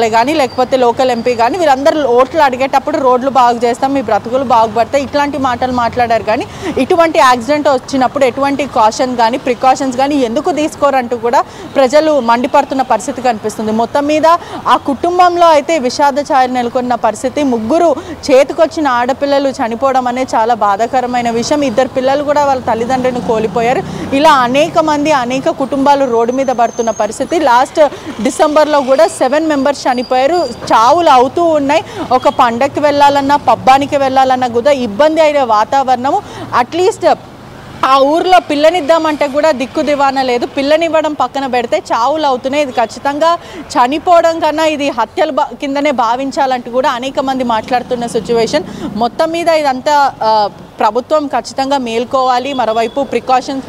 కానీ లేకపోతే local MP కానీ వీరందరూ ఓట్లు అడిగేటప్పుడు రోడ్లు బాగు చేస్తాం, మీ బ్రతుకులు బాగుపడతాయి ఇట్లాంటి మాటలు మాట్లాడారు. కానీ ఇటువంటి యాక్సిడెంట్ వచ్చినప్పుడు ఎటువంటి కాషన్ కానీ ప్రికాషన్స్ కానీ ఎందుకు తీసుకోరంటూ కూడా ప్రజలు మండిపడుతున్న పరిస్థితి కనిపిస్తుంది. మొత్తం మీద ఆ కుటుంబంలో అయితే విషాద ఛాయలు నెలకొన్న పరిస్థితి. ముగ్గురు చేతికొచ్చిన ఆడపిల్లలు చనిపోవడం అనేది చాలా బాధాకరమైన విషయం. ఇద్దరు పిల్లలు కూడా వాళ్ళ తల్లిదండ్రులను కోల్పోయారు. ఇలా అనేక కుటుంబాలు రోడ్డు మీద పడుతున్న పరిస్థితి. లాస్ట్ డిసెంబర్లో కూడా 7 మెంబర్స్ చనిపోయారు. చావులు అవుతూ ఉన్నాయి. ఒక పండగకి వెళ్ళాలన్నా పబ్బానికి వెళ్ళాలన్నా కూడా ఇబ్బంది అయిన వాతావరణము. అట్లీస్ట్ ఆ ఊర్లో పిల్లనిద్దామంటే కూడా దిక్కు దివాన లేదు. పిల్లనివ్వడం పక్కన పెడితే చావులు అవుతున్నాయి. ఇది ఖచ్చితంగా చనిపోవడం కన్నా ఇది హత్యల కిందనే భావించాలంటూ కూడా అనేక మంది మాట్లాడుతున్న సిచ్యువేషన్. మొత్తం మీద ఇదంతా ప్రభుత్వం ఖచ్చితంగా మేల్కోవాలి. మరోవైపు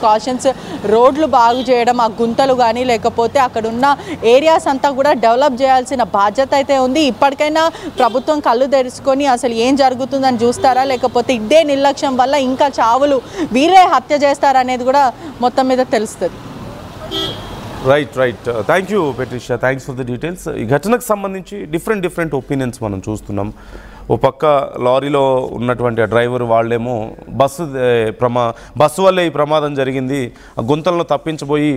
కాషన్స్ రోడ్లు బాగు చేయడం, ఆ గుంతలు కానీ లేకపోతే అక్కడున్న ఏరియాస్ అంతా కూడా డెవలప్ చేయాల్సిన బాధ్యత అయితే ఉంది. ఇప్పటికైనా ప్రభుత్వం కళ్ళు తెరుచుకొని అసలు ఏం జరుగుతుందని చూస్తారా, లేకపోతే ఇదే నిర్లక్ష్యం వల్ల ఇంకా చావులు వీరే హత్య చేస్తారనేది కూడా మొత్తం మీద తెలుస్తుంది. Right thank you Patricia, thanks for the details. ఈ ఘటనకు సంబంధించి డిఫరెంట్ ఒపీనియన్స్ మనం చూస్తున్నాం. ఓ పక్క లారీలో ఉన్నటువంటి ఆ డ్రైవర్ వాళ్ళేమో బస్సు వల్లే ఈ ప్రమాదం జరిగింది, ఆ గుంతలను తప్పించబోయి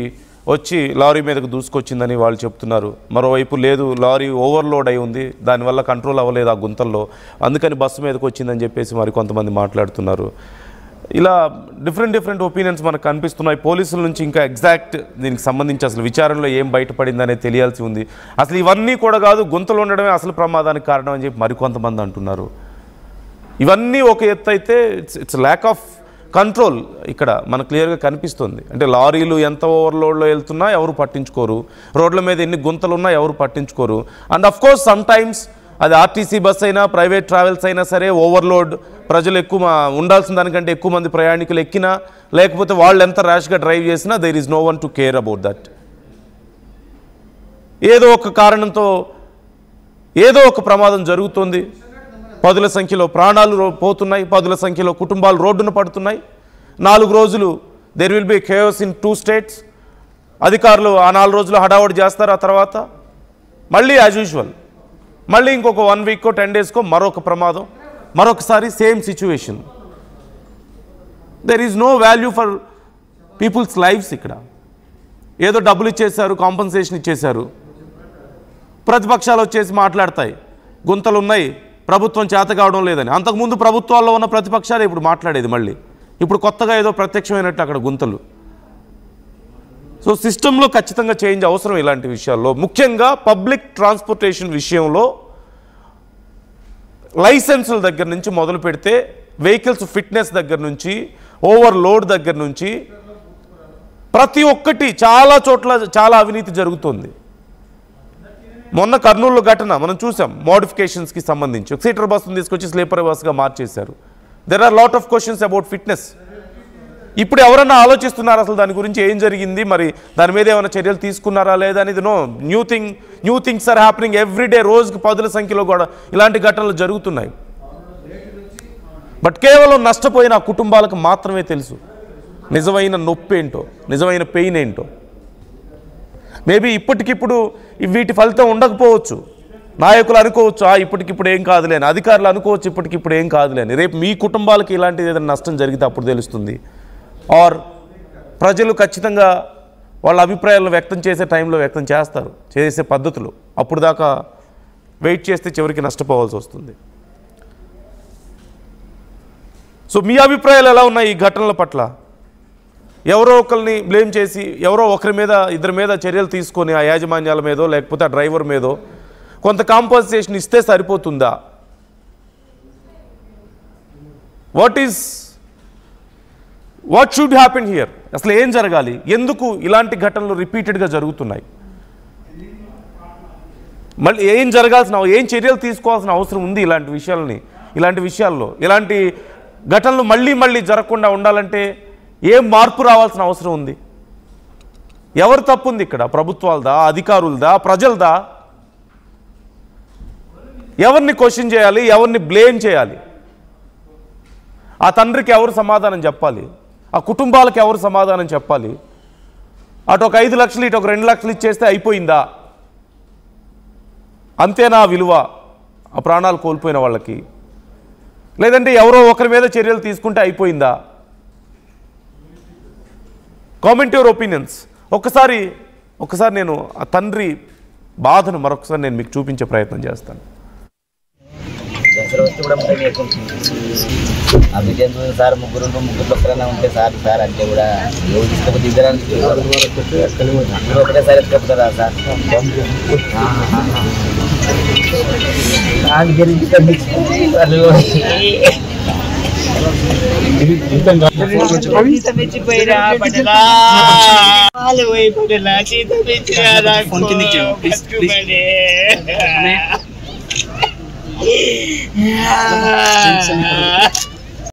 వచ్చి లారీ మీదకు దూసుకొచ్చిందని వాళ్ళు చెప్తున్నారు. మరోవైపు లేదు, లారీ ఓవర్లోడ్ అయి ఉంది, దానివల్ల కంట్రోల్ అవ్వలేదు ఆ గుంతల్లో, అందుకని బస్సు మీదకు వచ్చిందని చెప్పేసి మరి కొంతమంది మాట్లాడుతున్నారు. ఇలా డిఫరెంట్ ఒపీనియన్స్ మనకు కనిపిస్తున్నాయి. పోలీసుల నుంచి ఇంకా ఎగ్జాక్ట్ దీనికి సంబంధించి అసలు విచారణలో ఏం బయటపడిందనేది తెలియాల్సి ఉంది. అసలు ఇవన్నీ కూడా కాదు, గుంతలు ఉండడమే అసలు ప్రమాదానికి కారణం అని చెప్పి మరికొంతమంది అంటున్నారు. ఇవన్నీ ఒక ఎత్తు అయితే ఇట్స్ ల్యాక్ ఆఫ్ కంట్రోల్ ఇక్కడ మనకు క్లియర్గా కనిపిస్తుంది. అంటే లారీలు ఎంత ఓవర్లోడ్లో వెళ్తున్నా ఎవరు పట్టించుకోరు, రోడ్ల మీద ఎన్ని గుంతలు ఉన్నా ఎవరు పట్టించుకోరు. And of course some times అది ఆర్టీసీ బస్ అయినా ప్రైవేట్ ట్రావెల్స్ అయినా సరే ఓవర్లోడ్, ప్రజలు ఎక్కువ ఉండాల్సిన దానికంటే ఎక్కువ మంది ప్రయాణికులు ఎక్కినా లేకపోతే వాళ్ళు ఎంత ర్యాష్గా డ్రైవ్ చేసినా there is no one to care about that. ఏదో ఒక కారణంతో ఏదో ఒక ప్రమాదం జరుగుతుంది, పదుల సంఖ్యలో ప్రాణాలు పోతున్నాయి, పదుల సంఖ్యలో కుటుంబాలు రోడ్డున పడుతున్నాయి. 4 రోజులు there will be chaos in 2 states. అధికారులు ఆ 4 రోజులు హడావుడి చేస్తారు. ఆ తర్వాత మళ్ళీ యాజ్ యూజువల్ మళ్ళీ ఇంకొక 1 వీక్కో 10 డేస్కో మరొక ప్రమాదం, మరొకసారి same situation. There is no value for peoples lifes. ఇక్కడ ఏదో డబ్బులు ఇచ్చేశారు, కాంపన్సేషన్ ఇచ్చేశారు, ప్రతిపక్షాలు వచ్చేసి మాట్లాడతాయి గుంతలు ఉన్నాయి, ప్రభుత్వం చేత కావడం లేదని. అంతకుముందు ప్రభుత్వాల్లో ఉన్న ప్రతిపక్షాలు ఇప్పుడు మాట్లాడేది, మళ్ళీ ఇప్పుడు కొత్తగా ఏదో ప్రత్యక్షమైనట్టు అక్కడ గుంతలు. సో సిస్టంలో ఖచ్చితంగా చేంజ్ అవసరం ఇలాంటి విషయాల్లో. ముఖ్యంగా పబ్లిక్ ట్రాన్స్పోర్టేషన్ విషయంలో లైసెన్సుల దగ్గర నుంచి మొదలు పెడితే వెహికల్స్ ఫిట్నెస్ దగ్గర నుంచి ఓవర్లోడ్ దగ్గర నుంచి ప్రతి ఒక్కటి చాలా చోట్ల చాలా అవినీతి జరుగుతుంది. మొన్న కర్నూలు ఘటన మనం చూసాం, మోడిఫికేషన్స్కి సంబంధించి ఒక సీటర్ బస్సును తీసుకొచ్చి స్లీపర్ బస్గా మార్చేశారు. There are lot of questions about fitness. ఇప్పుడు ఎవరన్నా ఆలోచిస్తున్నారు అసలు దాని గురించి ఏం జరిగింది, మరి దాని మీద ఏమైనా చర్యలు తీసుకున్నారా లేదా అనేది? No, new things are happening everyday. రోజుకి పదుల సంఖ్యలో కూడా ఇలాంటి ఘటనలు జరుగుతున్నాయి. బట్ కేవలం నష్టపోయిన ఆ కుటుంబాలకు మాత్రమే తెలుసు నిజమైన నొప్పి ఏంటో, నిజమైన పెయిన్ ఏంటో. మేబీ ఇప్పటికిప్పుడు వీటి ఫలితం ఉండకపోవచ్చు. నాయకులు అనుకోవచ్చు ఇప్పటికిప్పుడు ఏం కాదులే అని, అధికారులు అనుకోవచ్చు ఇప్పటికిప్పుడు ఏం కాదులే అని. రేపు మీ కుటుంబాలకి ఇలాంటిది ఏదైనా నష్టం జరిగితే అప్పుడు తెలుస్తుంది. ఆర్ ప్రజలు ఖచ్చితంగా వాళ్ళ అభిప్రాయాలను వ్యక్తం చేసే టైంలో వ్యక్తం చేస్తారు, చేసే పద్ధతులు. అప్పుడు దాకా వెయిట్ చేస్తే చివరికి నష్టపోవాల్సి వస్తుంది. సో మీ అభిప్రాయాలు ఎలా ఉన్నాయి ఈ ఘటనల పట్ల? ఎవరో ఒకరిని బ్లేమ్ చేసి ఎవరో ఒకరి మీద ఇద్దరి మీద చర్యలు తీసుకొని ఆ యాజమాన్యాల మీదో లేకపోతే ఆ డ్రైవర్ మీదో కొంత కాంపన్సేషన్ ఇస్తే సరిపోతుందా? What should happen here? అసలు ఏం జరగాలి? ఎందుకు ఇలాంటి ఘటనలు రిపీటెడ్గా జరుగుతున్నాయి? మళ్ళీ ఏం జరగాల్సిన, ఏం చర్యలు తీసుకోవాల్సిన అవసరం ఉంది ఇలాంటి విషయాల్లో? ఇలాంటి ఘటనలు మళ్ళీ జరగకుండా ఉండాలంటే ఏం మార్పు రావాల్సిన అవసరం ఉంది? ఎవరు తప్పు ఉంది ఇక్కడ? ప్రభుత్వాలదా, అధికారులదా, ప్రజలదా? ఎవరిని క్వశ్చన్ చేయాలి, ఎవరిని బ్లేమ్ చేయాలి? ఆ తండ్రికి ఎవరు సమాధానం చెప్పాలి? ఆ కుటుంబాలకు ఎవరు సమాధానం చెప్పాలి? అటు ఒక 5 లక్షలు ఇటు ఒక 2 లక్షలు ఇచ్చేస్తే అయిపోయిందా? అంతేనా విలువ ఆ ప్రాణాలు కోల్పోయిన వాళ్ళకి? లేదంటే ఎవరో ఒకరి మీద చర్యలు తీసుకుంటే అయిపోయిందా? Comment your opinions. ఒకసారి నేను ఆ తండ్రి బాధను మరొకసారి నేను మీకు చూపించే ప్రయత్నం చేస్తాను. సార్ ముగ్గురు ఒక్కరైనా ఉంటే సార్ అంటే కూడా ఒకటేసారి ఎత్తుకెళ్తారా సార్?